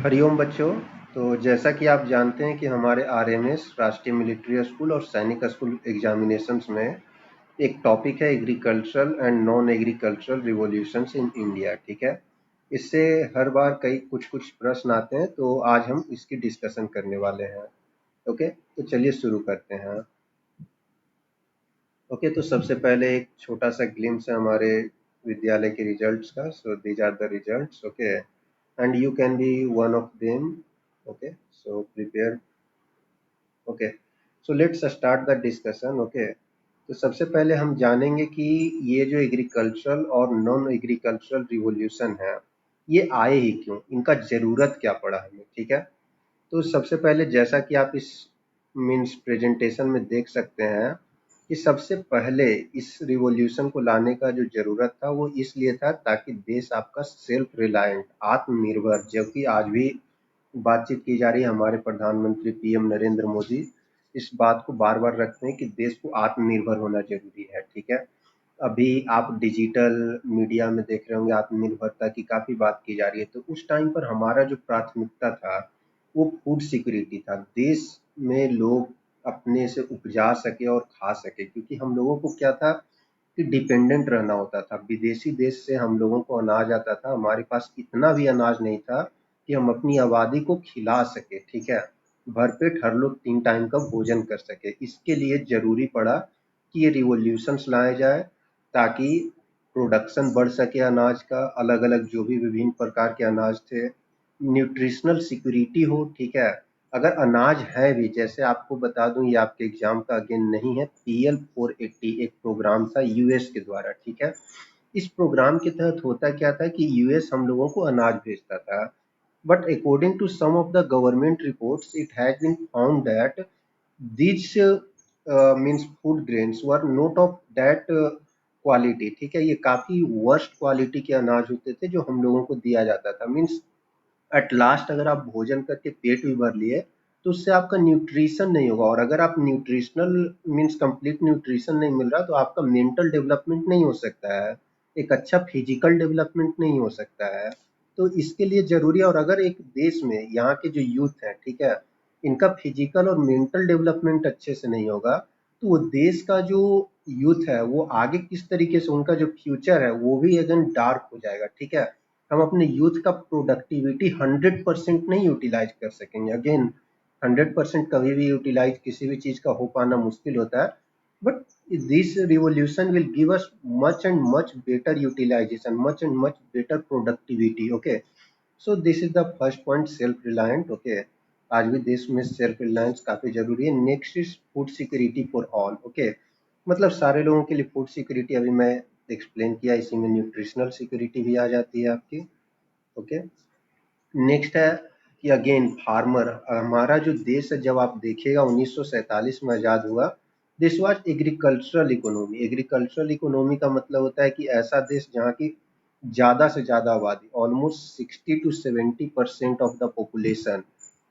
हरिओम बच्चों। तो जैसा कि आप जानते हैं कि हमारे आरएमएस राष्ट्रीय मिलिट्री स्कूल और सैनिक स्कूल एग्जामिनेशंस में एक टॉपिक है agricultural and non agricultural revolutions in India. ठीक है, इससे हर बार कई कुछ कुछ प्रश्न आते हैं, तो आज हम इसकी डिस्कशन करने वाले हैं। ओके, तो चलिए शुरू करते हैं। ओके, तो सबसे पहले एक छोटा सा ग्लिम्स है हमारे विद्यालय के रिजल्ट्स का। So these are the results. Okay, and you can be one of them. Okay, so prepare. Okay, so let's start the discussion. Okay, तो सबसे पहले हम जानेंगे कि ये जो एग्रीकल्चरल और नॉन एग्रीकल्चरल रिवॉल्यूशन है, ये आए ही क्यों, इनका ज़रूरत क्या पड़ा हमें। ठीक है, तो सबसे पहले जैसा कि आप इस मीन्स प्रेजेंटेशन में देख सकते हैं कि सबसे पहले इस रिवॉल्यूशन को लाने का जो ज़रूरत था वो इसलिए था ताकि देश आपका सेल्फ रिलायंट आत्मनिर्भर, जबकि आज भी बातचीत की जा रही है, हमारे प्रधानमंत्री पीएम नरेंद्र मोदी इस बात को बार बार रखते हैं कि देश को आत्मनिर्भर होना जरूरी है। ठीक है, अभी आप डिजिटल मीडिया में देख रहे होंगे आत्मनिर्भरता की काफ़ी बात की जा रही है। तो उस टाइम पर हमारा जो प्राथमिकता था वो फूड सिक्योरिटी था, देश में लोग अपने से उपजा सके और खा सके, क्योंकि हम लोगों को क्या था कि डिपेंडेंट रहना होता था। विदेशी देश से हम लोगों को अनाज आता था, हमारे पास इतना भी अनाज नहीं था कि हम अपनी आबादी को खिला सके। ठीक है, भरपेट हर लोग 3 टाइम का भोजन कर सके। इसके लिए ज़रूरी पड़ा कि ये रिवॉल्यूशंस लाए जाए ताकि प्रोडक्शन बढ़ सके अनाज का, अलग अलग जो भी विभिन्न प्रकार के अनाज थे, न्यूट्रिशनल सिक्योरिटी हो। ठीक है, अगर अनाज है भी, जैसे आपको बता दूं, ये आपके एग्जाम का अगेन नहीं है, PL480 एक प्रोग्राम था यूएस के द्वारा। ठीक है, इस प्रोग्राम के तहत होता क्या था कि यूएस हम लोगों को अनाज भेजता था, but according to some of the government reports it has been found that these means food grains were not of that quality. ठीक है, ये काफ़ी वर्स्ट क्वालिटी के अनाज होते थे जो हम लोगों को दिया जाता था। मीन्स एट लास्ट अगर आप भोजन करके पेट भी भर लिए तो उससे आपका न्यूट्रिशन नहीं होगा, और अगर आप न्यूट्रिशनल मीन्स कंप्लीट न्यूट्रिशन नहीं मिल रहा तो आपका मेंटल डेवलपमेंट नहीं हो सकता है, एक अच्छा फिजिकल डेवलपमेंट नहीं हो सकता है। तो इसके लिए ज़रूरी है, और अगर एक देश में यहाँ के जो यूथ हैं, ठीक है, इनका फिजिकल और मेंटल डेवलपमेंट अच्छे से नहीं होगा तो वो देश का जो यूथ है वो आगे किस तरीके से, उनका जो फ्यूचर है वो भी एकदम डार्क हो जाएगा। ठीक है, हम अपने यूथ का प्रोडक्टिविटी 100% नहीं यूटिलाइज कर सकेंगे। अगेन 100% कभी भी यूटिलाइज किसी भी चीज़ का हो पाना मुश्किल होता है, but this revolution will give us much and much better utilisation, much and much better productivity. Okay, so this is the first point, self reliant. Okay, आज भी देश में सेल्फ रिलायंस काफ़ी जरूरी है। Next is food security for all. Okay, मतलब सारे लोगों के लिए फूड सिक्योरिटी, अभी मैं एक्सप्लेन किया, इसी में न्यूट्रिशनल सिक्योरिटी भी आ जाती है आपकी। ओके, नेक्स्ट है कि अगेन फार्मर, हमारा जो देश है जब आप देखिएगा 1947 में आज़ाद हुआ, this was agricultural economy. Agricultural economy का मतलब होता है कि ऐसा देश जहाँ की ज़्यादा से ज़्यादा आबादी, almost 60 to 70% of the population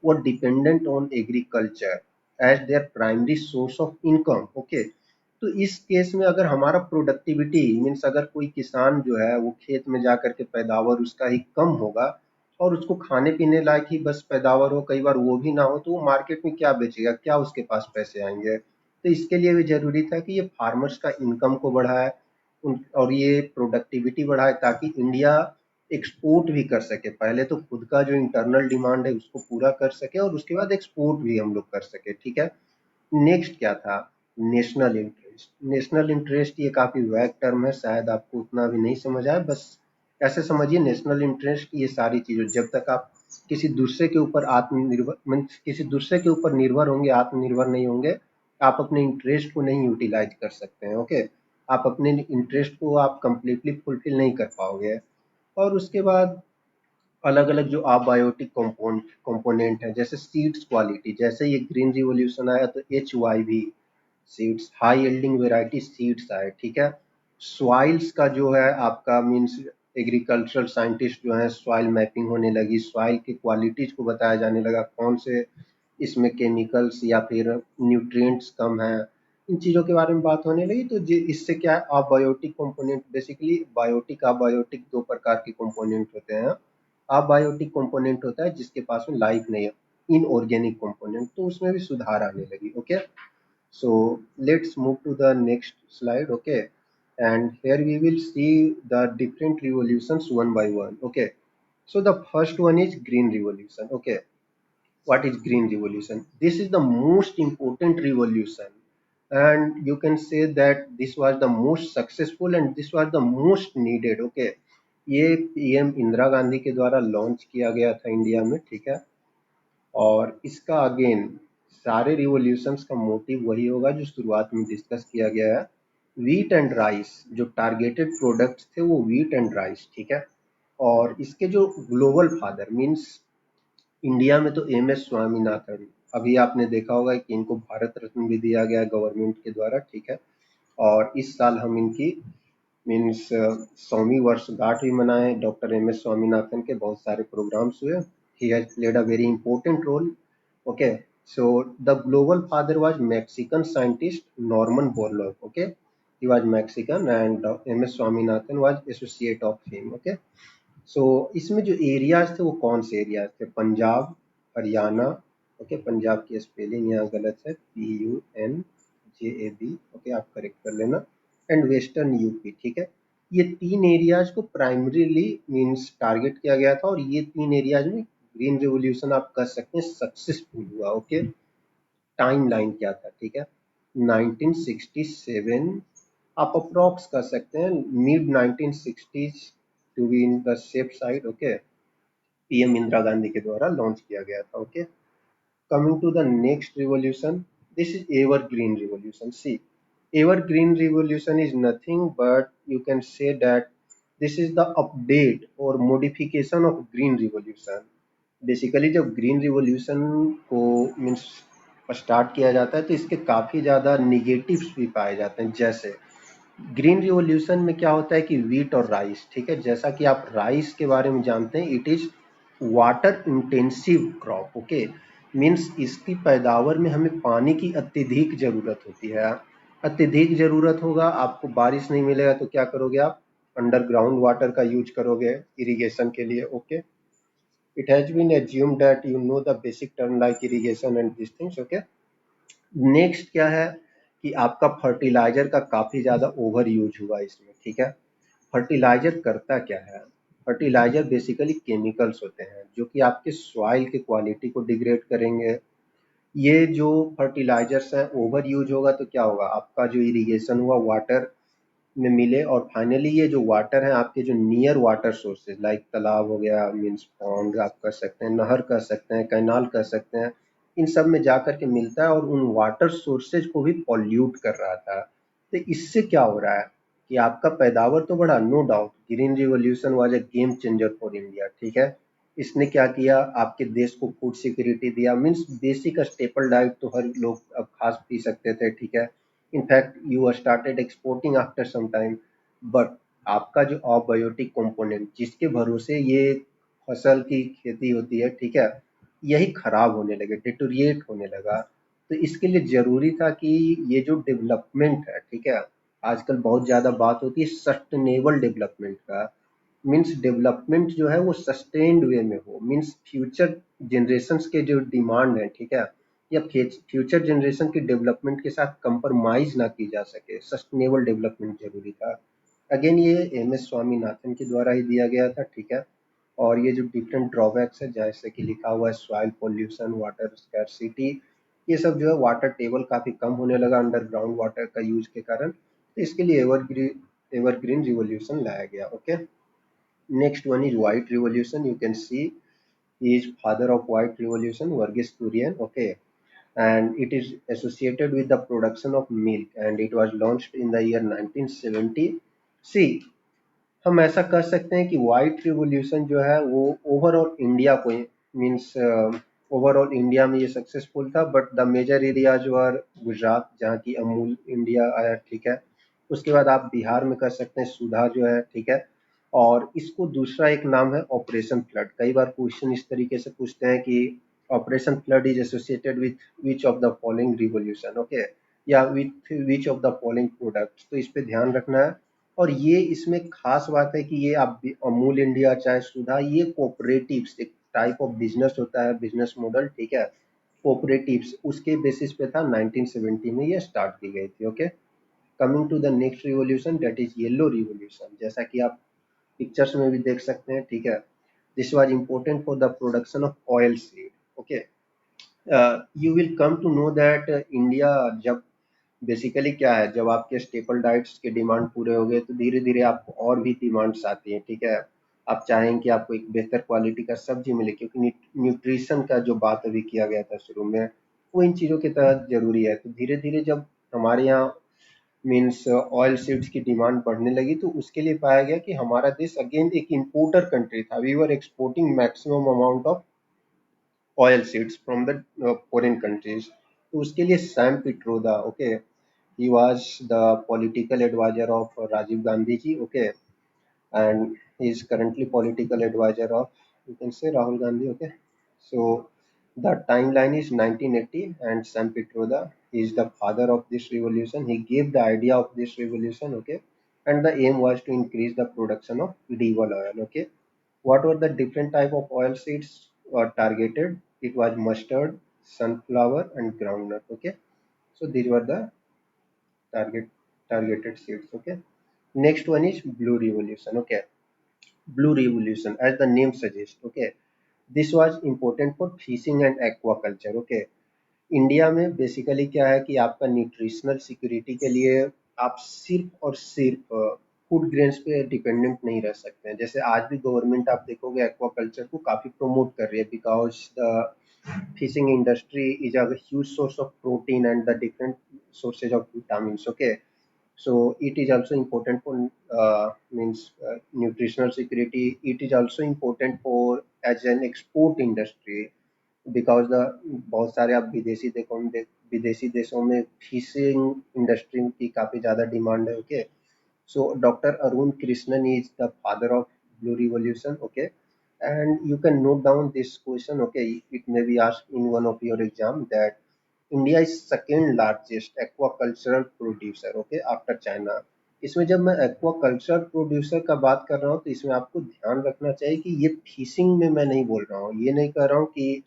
वो dependent on agriculture as their primary source of income. Okay, तो इस केस में अगर हमारा प्रोडक्टिविटी मीन्स अगर कोई किसान जो है वो खेत में जा करके पैदावार उसका ही कम होगा और उसको खाने पीने लायक ही बस पैदावार हो, कई बार वो भी ना हो, तो वो मार्केट में क्या बेचेगा, क्या उसके पास पैसे आएंगे। तो इसके लिए भी जरूरी था कि ये फार्मर्स का इनकम को बढ़ाए और ये प्रोडक्टिविटी बढ़ाए ताकि इंडिया एक्सपोर्ट भी कर सके। पहले तो खुद का जो इंटरनल डिमांड है उसको पूरा कर सके और उसके बाद एक्सपोर्ट भी हम लोग कर सके। ठीक है, नेक्स्ट क्या था, नेशनल इंटरेस्ट। नेशनल इंटरेस्ट ये काफ़ी वैग टर्म है, शायद आपको उतना भी नहीं समझ आए, बस ऐसे समझिए नेशनल इंटरेस्ट की ये सारी चीज़ें, जब तक आप किसी दूसरे के ऊपर आत्मनिर्भर मीन्स किसी दूसरे के ऊपर निर्भर होंगे, आत्मनिर्भर नहीं होंगे, आप अपने इंटरेस्ट को नहीं यूटिलाइज कर सकते हैं। ओके, आप अपने इंटरेस्ट को आप कंप्लीटली फुलफिल नहीं कर पाओगे। और उसके बाद अलग अलग जो अबायोटिक कंपोनेंट है, जैसे सीड्स क्वालिटी, जैसे ये ग्रीन रिवॉल्यूशन आया तो HYV seeds, high yielding variety seeds आए। ठीक है, सॉइल्स का जो है आपका मीन्स एग्रीकल्चरल साइंटिस्ट जो है सॉइल मैपिंग होने लगी, सॉइल की क्वालिटीज को बताया जाने लगा, कौन से इसमें केमिकल्स या फिर न्यूट्रिएंट्स कम है, इन चीज़ों के बारे में बात होने लगी। तो इससे क्या है, abiotic component, basically biotic abiotic दो प्रकार के कंपोनेंट होते हैं। अबायोटिक कंपोनेंट होता है जिसके पास में लाइफ नहीं है, इनऑर्गेनिक कंपोनेंट, तो उसमें भी सुधार आने लगी। Okay, so let's move to the next slide. Okay, and here we will see the different revolutions one by one. Okay, so the first one is green revolution. Okay, what is green revolution? This is the most important revolution, and you can say that this was the most successful and this was the most needed. Okay, ये PM Indira Gandhi के द्वारा launch किया गया था India में, ठीक है। और इसका अगेन सारे रिवॉल्यूशंस का मोटिव वही होगा जो शुरुआत में डिस्कस किया गया है, वीट एंड राइस। जो टारगेटेड प्रोडक्ट्स थे वो वीट एंड राइस, ठीक है। और इसके जो ग्लोबल फादर मींस इंडिया में तो एम एस स्वामीनाथन, अभी आपने देखा होगा कि इनको भारत रत्न भी दिया गया गवर्नमेंट के द्वारा, ठीक है। और इस साल हम इनकी मीन्स 100वीं वर्षगांठ भी मनाए। डॉक्टर एम एस स्वामीनाथन के बहुत सारे प्रोग्राम्स हुए। He has played a very important role. Okay, so the global father was Mexican scientist Norman Borlaug. Okay, he was Mexican and MS Swaminathan was associate of him. Okay, so इसमें जो areas थे वो कौन से areas थे? Punjab, Haryana, okay, Punjab की spelling यहाँ गलत है, PUNJAB, ओके, आप करेक्ट कर लेना, एंड वेस्टर्न यूपी, ठीक है। ये तीन एरियाज को प्राइमरीली मींस टारगेट किया गया था और ये तीन एरियाज में ग्रीन रिवॉल्यूशन आप कह सकते हैं सक्सेसफुल हुआ। ओके, टाइम लाइन क्या था, ठीक है, 1967, आप अप्रोक्स कर सकते हैं mid 1960s to be in the safe side. Okay, PM Indira Gandhi के द्वारा लॉन्च किया गया था। Okay, coming to the next revolution, this is evergreen revolution. See, evergreen revolution is nothing but you can say that this is the update or modification of green revolution। Basically जब green revolution को means start किया जाता है तो इसके काफ़ी ज़्यादा negatives भी पाए जाते हैं। जैसे ग्रीन रिवॉल्यूशन में क्या होता है कि वीट और राइस, ठीक है, जैसा कि आप राइस के बारे में जानते हैं, it is water intensive crop. Okay, means इसकी पैदावार में हमें पानी की अत्यधिक ज़रूरत होती है। अत्यधिक ज़रूरत होगा, आपको बारिश नहीं मिलेगा तो क्या करोगे आप? अंडरग्राउंड वाटर का यूज करोगे इरिगेशन के लिए। Okay, it has been assumed that you know the basic term like irrigation and these things। okay, next क्या है कि आपका फर्टिलाइजर का काफ़ी ज़्यादा ओवर यूज हुआ इसमें, ठीक है। फर्टिलाइजर करता क्या है? फर्टिलाइजर बेसिकली केमिकल्स होते हैं जो कि आपके सॉइल के क्वालिटी को डिग्रेड करेंगे। ये जो फर्टिलाइजर्स हैं ओवर यूज होगा तो क्या होगा? आपका जो इरिगेशन हुआ वाटर में मिले और फाइनली ये जो वाटर है आपके जो नियर वाटर सोर्सेज लाइक तालाब हो गया, मीन्स पॉन्ड आप कर सकते हैं, नहर कर सकते हैं, कैनाल कर सकते हैं, इन सब में जा कर के मिलता है और उन वाटर सोर्सेज को भी पॉल्यूट कर रहा था। तो इससे क्या हो रहा है कि आपका पैदावार तो बढ़ा, no doubt green revolution was a game changer for India, ठीक है। इसने क्या किया? आपके देश को फूड सिक्योरिटी दिया, मीन्स बेसिक स्टेपल डाइट तो हर लोग अब खास पी सकते थे, ठीक है। In fact you started exporting after some time, but आपका जो अबायोटिक कंपोनेंट जिसके भरोसे ये फसल की खेती होती है, ठीक है, यही खराब होने लगे, डिटोरिएट होने लगा। तो इसके लिए जरूरी था कि ये जो डेवलपमेंट है, ठीक है, आजकल बहुत ज़्यादा बात होती है सस्टेनेबल डेवलपमेंट का। मीन्स डेवलपमेंट जो है वो सस्टेन्ड वे में हो, मीन्स फ्यूचर जनरेशन्स के जो डिमांड है, ठीक है, या फ्यूचर जनरेशन के डेवलपमेंट के साथ कंप्रोमाइज ना की जा सके, सस्टेनेबल डेवलपमेंट जरूरी था। अगेन ये एम एस स्वामीनाथन के द्वारा ही दिया गया था, ठीक है। और ये जो डिफरेंट ड्रॉबैक्स है जैसे कि लिखा हुआ है सॉइल पोल्यूशन, वाटर स्कैरसिटी, ये सब जो है वाटर टेबल काफ़ी कम होने लगा अंडरग्राउंड वाटर का यूज के कारण, तो इसके लिए एवरग्रीन रिवॉल्यूशन लाया गया। Okay, next one is white revolution. You can see he is father of white revolution, Vergis Kurian, okay, and it is associated with the production of milk and it was launched in the year 1970। see, हम ऐसा कह सकते हैं कि white revolution जो है वो overall India को मीन्स ओवरऑल इंडिया में ये सक्सेसफुल था, बट द मेजर एरिया जो है गुजरात जहाँ की अमूल इंडिया आया, ठीक है। उसके बाद आप बिहार में कर सकते हैं सुधा जो है, ठीक है। और इसको दूसरा एक नाम है ऑपरेशन फ्लड। कई बार क्वेश्चन इस तरीके से पूछते हैं कि operation flood is associated with which of the following revolution, okay, या with which of the following products. तो इस पे ध्यान रखना है और ये इसमें खास बात है कि ये आप अमूल इंडिया चाहे सुधा, ये कोऑपरेटिव्स एक टाइप ऑफ बिजनेस होता है, बिजनेस मॉडल, ठीक है, कोऑपरेटिव्स उसके बेसिस पे था, 1970 में ये स्टार्ट की गई थी। Okay, coming to the next revolution, that is yellow revolution. जैसा कि आप पिक्चर्स में भी देख सकते हैं, ठीक है, this was important for the production of oil seed. Okay, you will come to know that India, जब बेसिकली क्या है, जब आपके स्टेपल डाइट्स के डिमांड पूरे हो गए तो धीरे धीरे आपको और भी डिमांड्स आती हैं, ठीक है। आप चाहेंगे कि आपको एक बेहतर क्वालिटी का सब्जी मिले, क्योंकि न्यूट्रिशन का जो बात अभी किया गया था शुरू में, वो इन चीज़ों के तहत जरूरी है। तो धीरे धीरे जब हमारे यहाँ मीन्स ऑयल सीड्स की डिमांड बढ़ने लगी, तो उसके लिए पाया गया कि हमारा देश अगेन एक इंपोर्टर कंट्री था। We were exporting maximum amount of oil seeds from the foreign countries. तो उसके लिए Sam Pitroda, okay, he was the political advisor of Rajiv Gandhi ji, okay, and he is currently political advisor of, you can say, Rahul Gandhi, okay. So the timeline is 1980, and Sam Pitroda, he is the father of this revolution. He gave the idea of this revolution, okay, and the aim was to increase the production of edible oil, okay. What were the different type of oil seeds targeted? It was mustard, sunflower, and groundnut, okay. So these were the target targeted seeds, okay. Next one is blue revolution, okay. Blue revolution, as the name suggests, okay, this was important for fishing and aquaculture, okay. India में basically क्या है कि आपका nutritional security के लिए आप सिर्फ और सिर्फ फूड ग्रेन्स पे डिपेंडेंट नहीं रह सकते हैं। जैसे आज भी गवर्नमेंट आप देखोगे एक्वाकल्चर को काफ़ी प्रमोट कर रही है, because the fishing industry is a huge source of protein and the different sources of vitamins, okay. So it is also important for means nutritional security. It is also important for as an export industry, because the बहुत सारे आप विदेशी देशों में fishing industry की काफ़ी ज़्यादा demand है, okay. So doctor Arun Krishnan is the father of blue revolution, okay, and you can note down this question, okay, it may be asked in one of your exam that India is second largest aquacultural producer, okay, after China। इसमें जब मैं aquaculture producer का बात कर रहा हूँ तो इसमें आपको ध्यान रखना चाहिए कि ये फिशिंग में मैं नहीं बोल रहा हूँ, ये नहीं कह रहा हूँ कि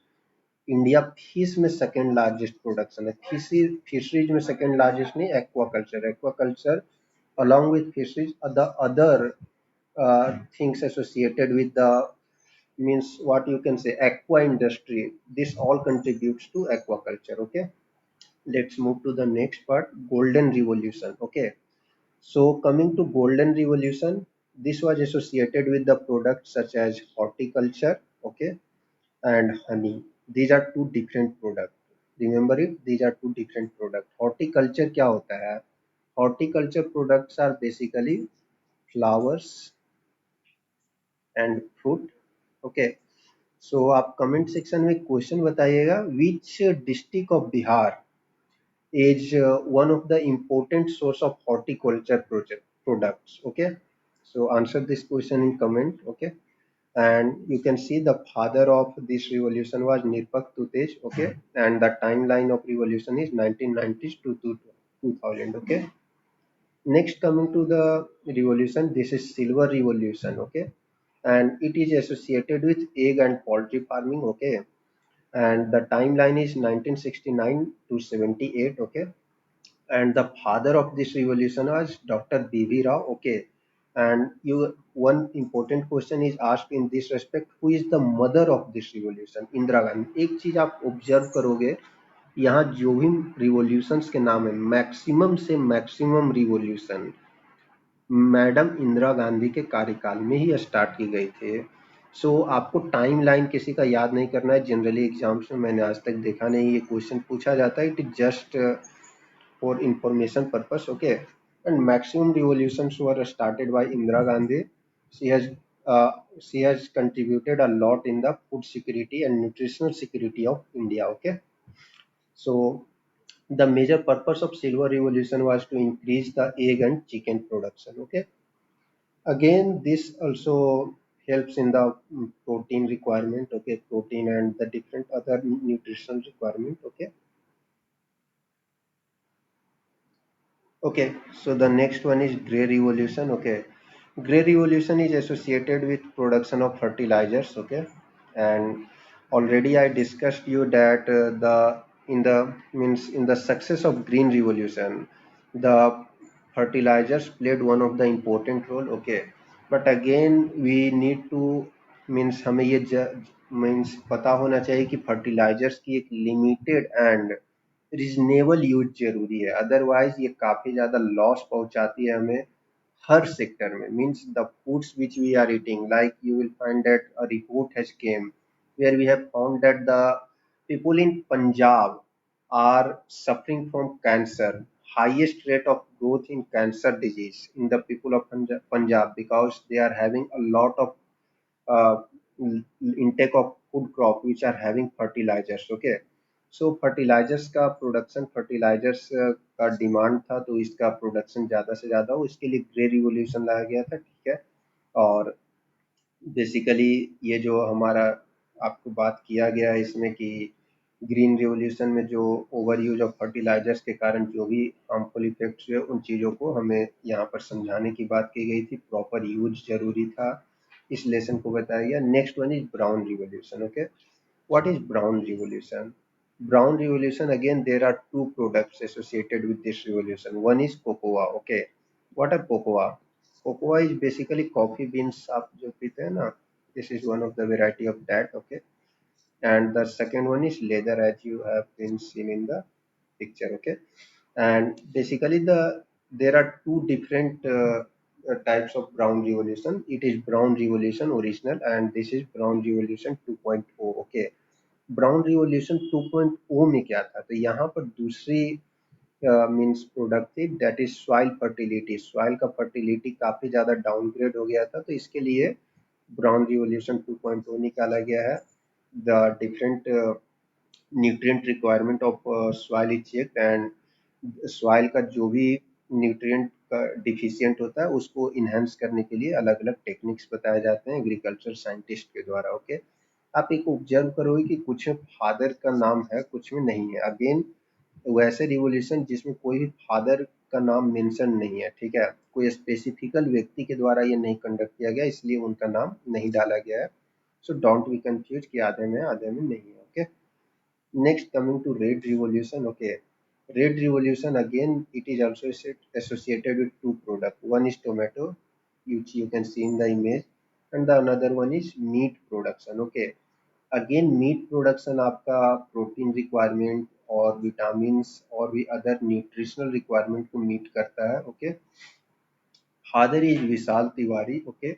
इंडिया फिश में सेकेंड लार्जेस्ट प्रोडक्शन है, फिशरीज में सेकेंड लार्जेस्ट नहीं, aquaculture, aquaculture along with fisheries the other things associated with the means what you can say aqua industry, this all contributes to aquaculture, okay. Let's move to the next part, golden revolution, okay. So coming to golden revolution, this was associated with the products such as horticulture, okay, and honey. These are two different products. Remember it, these are two different products. Horticulture क्या होता है? Horticulture products are basically flowers and fruit. Okay. So आप comment section में question बताइएगा, which district of Bihar is one of the important source of horticulture project products, okay. So answer this question in comment, okay. And you can see the father of this revolution was Nirpak Tutej, okay, and the timeline of revolution is 1990s to 2000, okay. Next, coming to the revolution, this is silver revolution, okay, and it is associated with egg and poultry farming, okay, and the timeline is 1969 to 78, okay, and the father of this revolution was Dr. B.V. Rao, okay. And you, one important question is asked in this respect, who is the mother of this revolution? Indira Gandhi. एक चीज आप observe करोगे, यहाँ जो भी revolutions के नाम है, मैक्सिमम से maximum revolution madam Indira Gandhi के कार्यकाल में ही स्टार्ट की गई थे। सो आपको टाइम लाइन किसी का याद नहीं करना है, जनरली एग्जाम्स में मैंने आज तक देखा नहीं ये क्वेश्चन पूछा जाता है, it is just for information purpose, okay. And maximum revolutions were started by Indira Gandhi. She has uh, she has contributed a lot in the food security and nutritional security of India, okay. So the major purpose of silver revolution was to increase the egg and chicken production, okay. Again this also helps in the protein requirement, okay, protein and the different other nutritional requirement, okay. Okay, so the next one is gray revolution. Okay, gray revolution is associated with production of fertilizers. Okay, and already I discussed you that the in the means in the success of green revolution, the fertilizers played one of the important role. Okay, but again we need to means हमें ये means पता होना चाहिए कि fertilizers की एक limited and reasonable use जरूरी है, अदरवाइज ये काफी ज्यादा लॉस पहुंचाती है हमें हर सेक्टर में. Means the foods which we are eating, like you will find that a report has came where we have found that द people in Punjab are suffering from cancer, highest rate of growth in cancer disease in the people of Punjab because they are having a lot of uh, intake of food crop which are having fertilizers. Okay, so fertilizers का production, fertilisers का demand था तो इसका production ज़्यादा से ज़्यादा हो, इसके लिए ग्रे रिवोल्यूशन लाया गया था. ठीक है, और बेसिकली ये जो हमारा आपको बात किया गया है इसमें कि ग्रीन रिवॉल्यूशन में जो ओवर यूज ऑफ फर्टिलाइजर्स के कारण जो भी हार्मफुल इफेक्ट्स हुए उन चीज़ों को हमें यहाँ पर समझाने की बात की गई थी, प्रॉपर यूज जरूरी था, इस लेसन को बताया गया. Next one is brown revolution. Okay, what is brown revolution? Brown revolution, again there are two products associated with this revolution. One is cocoa. Okay, what are cocoa? Cocoa is basically coffee beans आप जो पीते हैं ना, this is one of the variety of that. Okay, and the second one is leather as you have been seen in the picture. Okay, and basically there are two different types of brown revolution. It is brown revolution original and this is brown revolution 2.0. Okay, brown revolution 2.0 में क्या था, तो यहाँ पर दूसरी means product थी that is soil fertility. Soil का fertility काफी ज्यादा डाउनग्रेड हो गया था तो इसके लिए ब्राउन रिवॉल्यूशन 2.0 निकाला गया है. The different nutrient requirement of soil is check and soil का जो भी न्यूट्रिएंट का डिफिशियंट होता है उसको इन्हेंस करने के लिए अलग अलग टेक्निक्स बताए जाते हैं एग्रीकल्चर साइंटिस्ट के द्वारा. ओके, आप एक ऑब्जर्व करोगे कि कुछ में फादर का नाम है कुछ में नहीं है. अगेन वैसे रिवोल्यूशन जिसमें कोई भी फादर का नाम मेंशन नहीं है, ठीक है, कोई स्पेसिफिकल व्यक्ति के द्वारा ये नहीं कंडक्ट किया गया इसलिए उनका नाम नहीं डाला गया है. सो डोंट बी कंफ्यूज कि आधे में आधे में नहीं है. Okay, next coming to red revolution. Okay, red revolution again it is also associated with two products. One is tomato, which you can see in the image, and the another one is meat production. Okay, again meat production आपका protein requirement और vitamins और भी other nutritional requirement को meet करता है. Okay, father is Vishal Tiwari. Okay,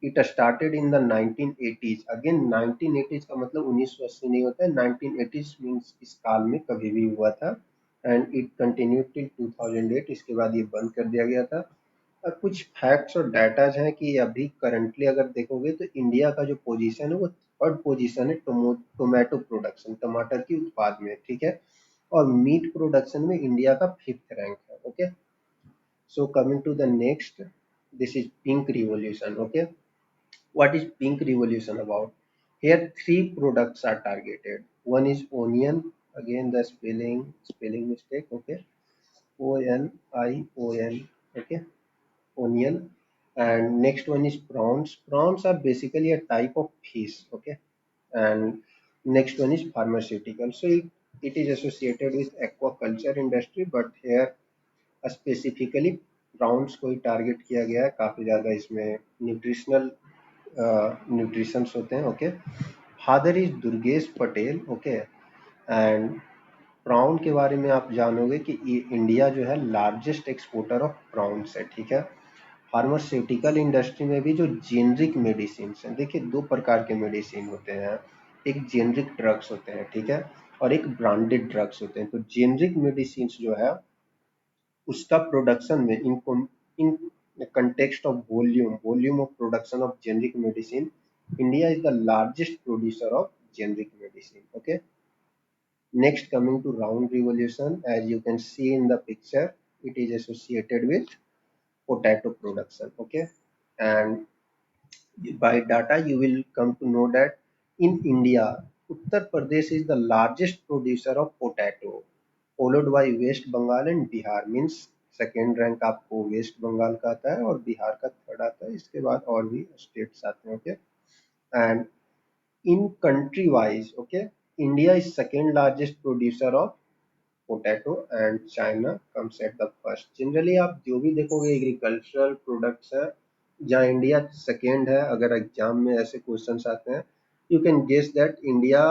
it started in the 1980s. Again 1980s का मतलब 1980 नहीं होता है, 1980s मीन्स इस काल में कभी भी हुआ था एंड इट कंटिन्यू टिल 2008. इसके बाद ये बंद कर दिया गया था. और कुछ फैक्ट्स और डाटाज हैं कि अभी करंटली अगर देखोगे तो इंडिया का जो पोजीशन है वो थर्ड पोजीशन है टोमेटो प्रोडक्शन, टमाटर की उत्पाद में. ठीक है, और मीट प्रोडक्शन में इंडिया का फिफ्थ रैंक है. Okay, so coming to the next, this is pink revolution. Okay, what is pink revolution about? Here three products are targeted. One is onion. Again the spelling mistake. Okay, ONION. Okay, onion. And next one is prawns. Prawns are basically a type of fish. Okay, and next one is pharmaceutical. So it is associated with aquaculture industry, but here specifically prawns को ही target किया गया है. काफ़ी ज़्यादा इसमें nutritional nutritions होते हैं. Okay, father is Durgesh Patel. Okay, and brown के बारे में आप जानोगे कि इंडिया जो है लार्जेस्ट एक्सपोर्टर ऑफ प्राउन्स है. ठीक है, फार्मास्यूटिकल इंडस्ट्री में भी जो जेनरिक मेडिसिन हैं, देखिए दो प्रकार के मेडिसिन होते हैं, एक जेनरिक ड्रग्स होते हैं, ठीक है, और एक ब्रांडेड ड्रग्स होते हैं. तो जेनरिक मेडिसिन जो है उसका प्रोडक्शन में इन context of volume of production of generic medicine, India is the largest producer of generic medicine. Okay, next coming to round revolution, as you can see in the picture, it is associated with potato production. Okay, and by data you will come to know that in India Uttar Pradesh is the largest producer of potato, followed by West Bengal and Bihar. Means second rank आपको waste Bengal का आता है और बिहार का third आता है, इसके बाद और भी स्टेट्स आते हैं। Okay, and in country wise, okay, India is second largest producer of potato and China comes at the first. Generally आप जो भी देखोगे एग्रीकल्चरल प्रोडक्ट्स है जहाँ इंडिया सेकेंड है, अगर एग्जाम में ऐसे क्वेश्चंस आते हैं you can guess that India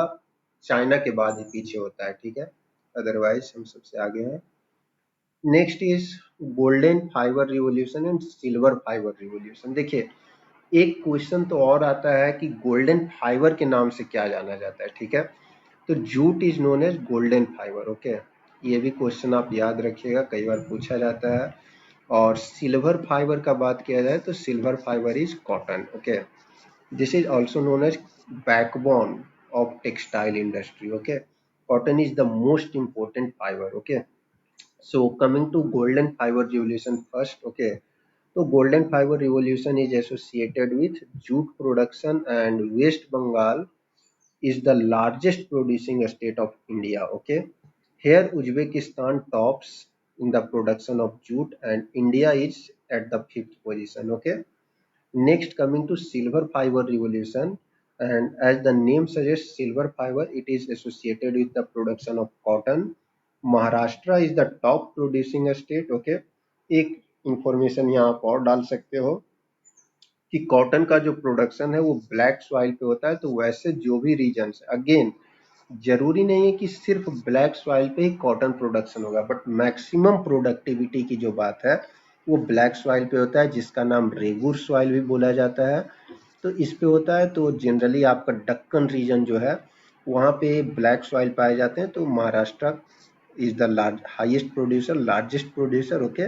China के बाद ही पीछे होता है, ठीक है, अदरवाइज हम सबसे आगे हैं। Next is golden fibre revolution and silver fibre revolution. देखिए एक क्वेश्चन तो और आता है कि गोल्डन फाइबर के नाम से क्या जाना जाता है, ठीक है, तो jute is known as golden fibre. Okay, ये भी क्वेश्चन आप याद रखिएगा, कई बार पूछा जाता है। और सिल्वर फाइबर का बात किया जाए तो silver fibre is cotton. Okay, this is also known as backbone of textile industry. Okay, cotton is the most important fibre. Okay, so coming to golden fiber revolution first. Okay, so golden fiber revolution is associated with jute production and West Bengal is the largest producing state of India. Okay, here Uzbekistan tops in the production of jute and India is at the fifth position. Okay, next coming to silver fiber revolution, and as the name suggests silver fiber, it is associated with the production of cotton. Maharashtra is the top producing state. Okay, एक information यहाँ आप और डाल सकते हो कि cotton का जो प्रोडक्शन है वो ब्लैक सॉइल पे होता है, तो वैसे जो भी रीजन्स, अगेन जरूरी नहीं है कि सिर्फ ब्लैक सॉइल पे ही कॉटन प्रोडक्शन होगा, बट मैक्सिमम प्रोडक्टिविटी की जो बात है वो ब्लैक सॉइल पे होता है, जिसका नाम रेगुर सॉइल भी बोला जाता है। तो इस पे होता है, तो जनरली आपका दक्कन रीजन जो है वहाँ पे ब्लैक सॉइल पाए जाते हैं। तो Maharashtra is the highest producer, largest producer. Okay,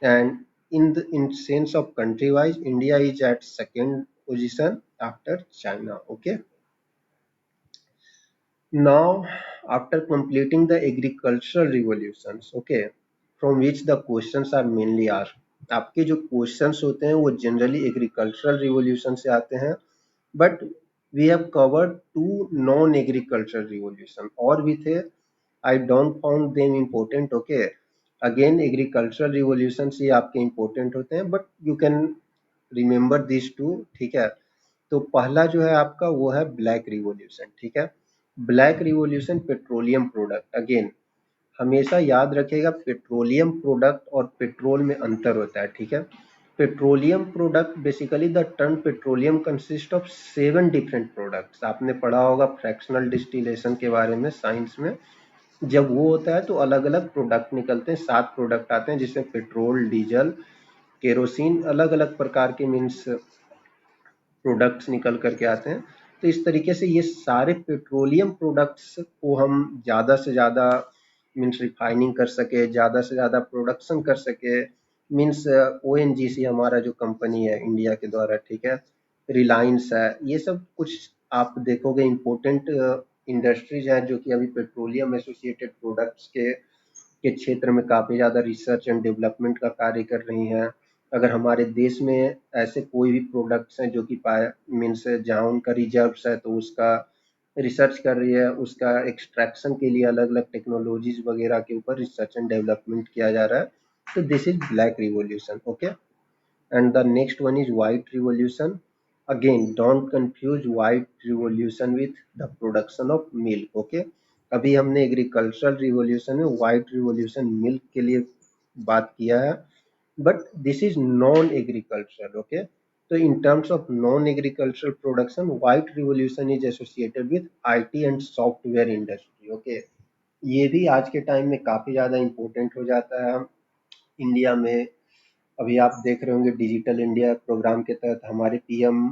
and in sense of country wise, India is at second position after China. Okay, now after completing the agricultural revolutions, okay, from which the questions are mainly asked, आपके जो questions होते हैं वो generally agricultural revolution से आते हैं, but we have covered two non agricultural revolution और भी थे, I don't found them important. Okay, again agricultural revolution ये आपके इम्पोर्टेंट होते हैं, but you can remember this too, ठीक है। तो पहला जो है आपका वो है ब्लैक रिवॉल्यूशन, ठीक है। Black revolution petroleum product, again हमेशा याद रखिएगा पेट्रोलियम प्रोडक्ट और पेट्रोल में अंतर होता है, ठीक है। Petroleum product basically the term petroleum consist of 7 different products, आपने पढ़ा होगा फ्रैक्शनल डिस्टिलेशन के बारे में साइंस में, जब वो होता है तो अलग अलग प्रोडक्ट निकलते हैं, 7 प्रोडक्ट आते हैं जिसमें पेट्रोल, डीजल, केरोसिन, अलग अलग प्रकार के मीन्स प्रोडक्ट्स निकल करके आते हैं। तो इस तरीके से ये सारे पेट्रोलियम प्रोडक्ट्स को हम ज़्यादा से ज़्यादा मीन्स रिफाइनिंग कर सके, ज़्यादा से ज़्यादा प्रोडक्शन कर सके, मीन्स ONGC हमारा जो कंपनी है इंडिया के द्वारा, ठीक है, रिलायंस है, ये सब कुछ आप देखोगे इम्पोर्टेंट इंडस्ट्रीज हैं जो कि अभी पेट्रोलियम एसोसिएटेड प्रोडक्ट्स के क्षेत्र में काफ़ी ज़्यादा रिसर्च एंड डेवलपमेंट का कार्य कर रही हैं। अगर हमारे देश में ऐसे कोई भी प्रोडक्ट्स हैं जो कि पाए मीन्स जहाँ उनका रिजर्व्स है तो उसका रिसर्च कर रही है, उसका एक्सट्रैक्शन के लिए अलग अलग टेक्नोलॉजीज वगैरह के ऊपर रिसर्च एंड डेवलपमेंट किया जा रहा है। तो this is black revolution. Okay, and the next one is white revolution. Again, don't confuse white revolution with the production of milk. Okay, अभी हमने एग्रीकल्चरल रिवॉल्यूशन में व्हाइट रिवॉल्यूशन मिल्क के लिए बात किया है, but this is non agricultural. Okay, तो in terms of non agricultural production white revolution is associated with IT and software industry. Okay, ये भी आज के टाइम में काफ़ी ज़्यादा इम्पोर्टेंट हो जाता है इंडिया में। अभी आप देख रहे होंगे डिजिटल इंडिया प्रोग्राम के तहत हमारे PM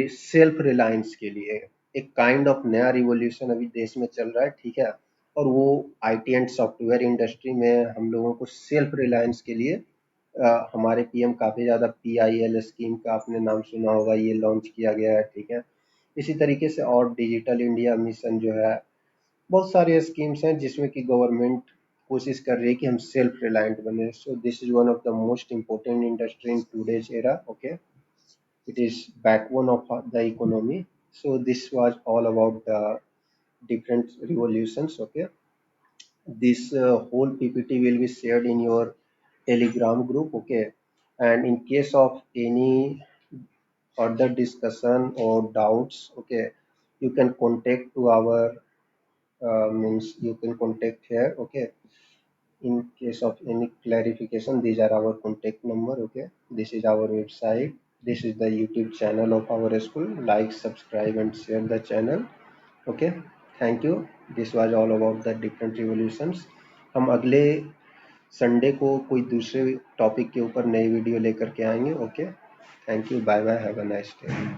सेल्फ रिलायंस के लिए एक काइंड ऑफ नया रिवॉल्यूशन अभी देश में चल रहा है, ठीक है, और वो IT एंड सॉफ्टवेयर इंडस्ट्री में हम लोगों को सेल्फ रिलायंस के लिए हमारे PM काफ़ी ज़्यादा PIL स्कीम का आपने नाम सुना होगा, ये लॉन्च किया गया है, ठीक है। इसी तरीके से और डिजिटल इंडिया मिशन जो है, बहुत सारे स्कीम्स हैं जिसमें कि गवर्नमेंट कोशिश कर रही है कि हम सेल्फ रिलायंट बने। सो this is one of the most important industry in today's era. Okay, it is backbone of the economy. So this was all about the different revolutions. Okay, this whole PPT will be shared in your Telegram group. Okay, and in case of any further discussion or doubts, okay, you can contact to our means you can contact here. Okay, in case of any clarification, these are our contact number. Okay, this is our website, this is the YouTube channel of our school. Like, subscribe and share the channel. Okay, thank you. This was all about the different revolutions. हम अगले Sunday को कोई दूसरे topic के ऊपर नई video लेकर के आएंगे। Okay, thank you, bye bye, have a nice day.